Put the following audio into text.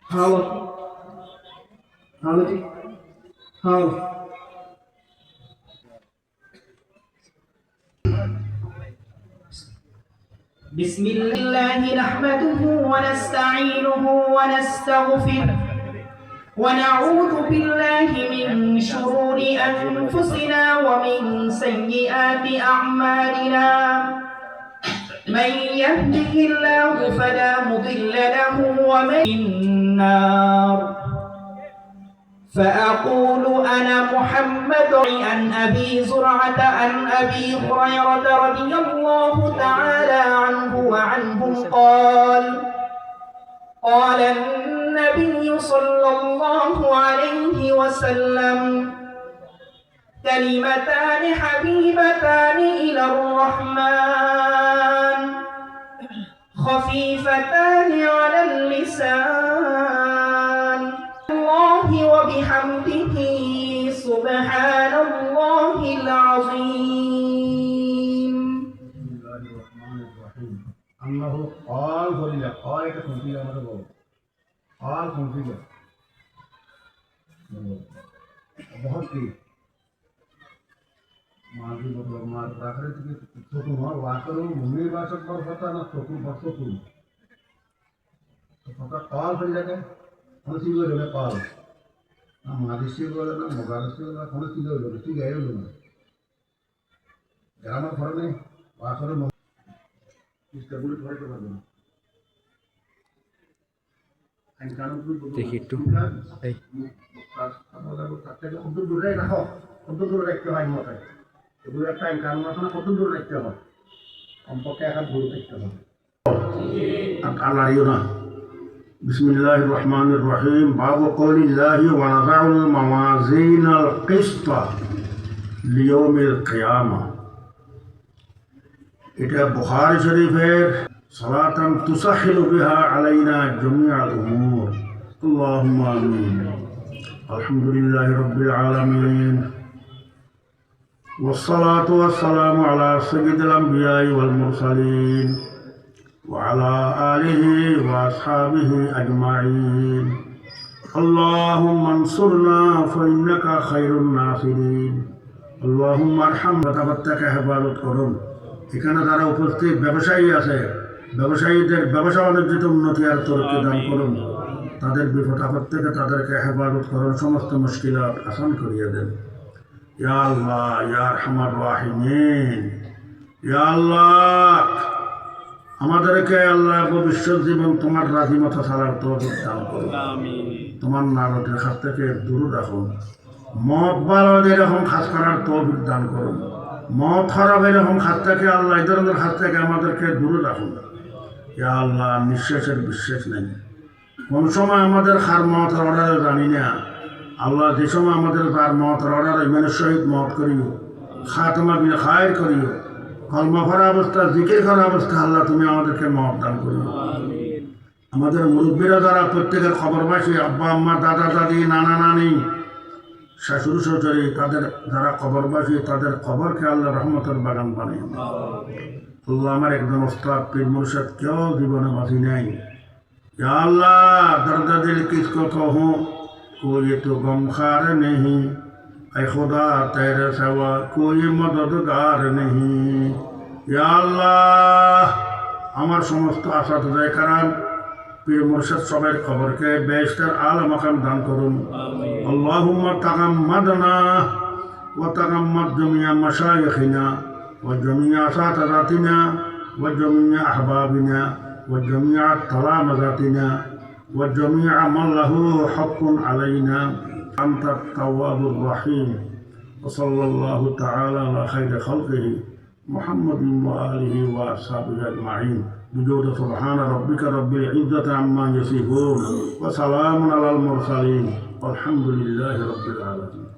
Hello. Hello. Hello. بسم الله نحمده ونستعينه ونستغفره ونعوذ بالله من شرور أنفسنا ومن سيئات أعمالنا من يهده الله فلا مضل له ومن النار فأقول أنا محمد عن أبي زرعة عن أبي هريرة رضي الله تعالى عنه وعنهم قال النبي صلى الله عليه وسلم كلمتان حبيبتان إلى الرحمن خفيفتان على اللسان الله وبحمده سبحان الله العظيم. بسم الله الرحمن الرحيم. أنه قال ولله قال كنفيجا ماذا بقول قال كنفيجا बहुत की मार्गी मतलब मार राखरे थे छोटू मार वाकरो मुन्नी बासक पर पता ना छोटू बरसों तू तो पता कॉल कर जाके कौन सी वो लोग कॉल ना मादिशी वाला ना मुगारसी वाला कौन सी लोग ठीक है ये लोग ग्रामर फरने वाकरो इसका बुरी थोड़ी कर दो দেখি একটু এই কত দূরে রাখো কত দূরে রাখতে হয় মতে এগুলো একটা কারণ আছে না কত দূরে রাখতে হয় কমপক্ষে এক হাত দূরে রাখতে হয় আল্লাহর না বিসমিল্লাহির রহমানির রহিম বাবু কওলিল্লাহি ওয়া নাযাউল মাওয়াজিনাল কিসতা লিয়াউমিল কিয়ামা এটা বুখারী শরীফের সালাতান তুসাহিলু বিহা আলাইনা জামিআল উমুর আল্লাহুম্মা আমিন আলহামদুলিল্লাহি রাব্বিল আলামিন والصلاة والسلام على سيد الأنبياء والمرسلين وعلى آله وأصحابه أجمعين اللهم انصرنا فإنك خير الناصرين اللهم ارحم وتبتك হেফাজত করুন। এখানে যারা উপস্থিত ব্যবসায়ী আছে ব্যবসায়ীদের ব্যবসা বাণিজ্যে উন্নতি আর তরক্কি দান করুন, তাদের বিপদ আপদ থেকে তাদেরকে হেফাজত করুন, সমস্ত মুশকিলাত আসান করিয়ে দেন। ইয়া আল্লাহ ইয়া আরহামার রাহিমিন, ইয়া আল্লাহ আমাদেরকে আল্লাহ ভবিষ্যৎ জীবন তোমার রাজি মতো ছাড়ার তৌফিক দান করুন, তোমার নারদের কাছ থেকে দূর রাখুন, মত বারদ এরকম খাস করার তৌফিক দান করুন, মত খারাপ এরকম খাস থেকে আল্লাহ এই ধরনের খাস থেকে আমাদেরকে দূরে রাখুন। ইয়া আল্লাহ নিঃশ্বাসের বিশ্বাস নেই, কোন সময় আমাদের খার মত অর্ডারে জানি না আল্লাহ, যে সময় আমাদের তার মত অর্ডার ইমানের সহিত মত করিও, খাতমা বিল খায়ের করিও, কলমা করা অবস্থা জিকির করা অবস্থা আল্লাহ তুমি আমাদেরকে মত দান করিও। আমাদের মুরব্বীরা যারা প্রত্যেকের খবরবাসী আব্বা আম্মা দাদা দাদি নানা নানি শাশুড়ি শ্বশুরি তাদের যারা খবরবাসী তাদের খবরকে আল্লাহ রহমতের বাগান বানিয়ে আল্লাহ আমার একজন ওস্তাদ পীর মুর্শিদ কেউ জীবনে বাঁচি নাই। ইয়া আল্লাহ দর্দ দিল কিসকো कहूं कोई तो गमखार नहीं, ऐ खुदा तेरे सिवा कोई मददगार नहीं। या अल्लाह আমার সমস্ত আসাদুজায়ে কারাম পীর মুর্শিদ সবের খবরকে বেহেশতের আলা মাকাম দান করুন। আল্লাহুম্মা তাগাম্মাদনা ওয়া তাগাম্মাদ জামিয়া মাশায়িখিনা ওয়া জামিয়া আসাতাযাতিনা ওয়া জামিয়া আহবাবিনা ওয়া জামিয়া তালামাযাতিনা وجميع من له حق علينا أنت التواب الرحيم وصلى الله تعالى على خير خلقه محمد وآله وأصحابه أجمعين بجود سبحان ربك رب العزة عما يصفون وسلام على المرسلين والحمد لله رب العالمين.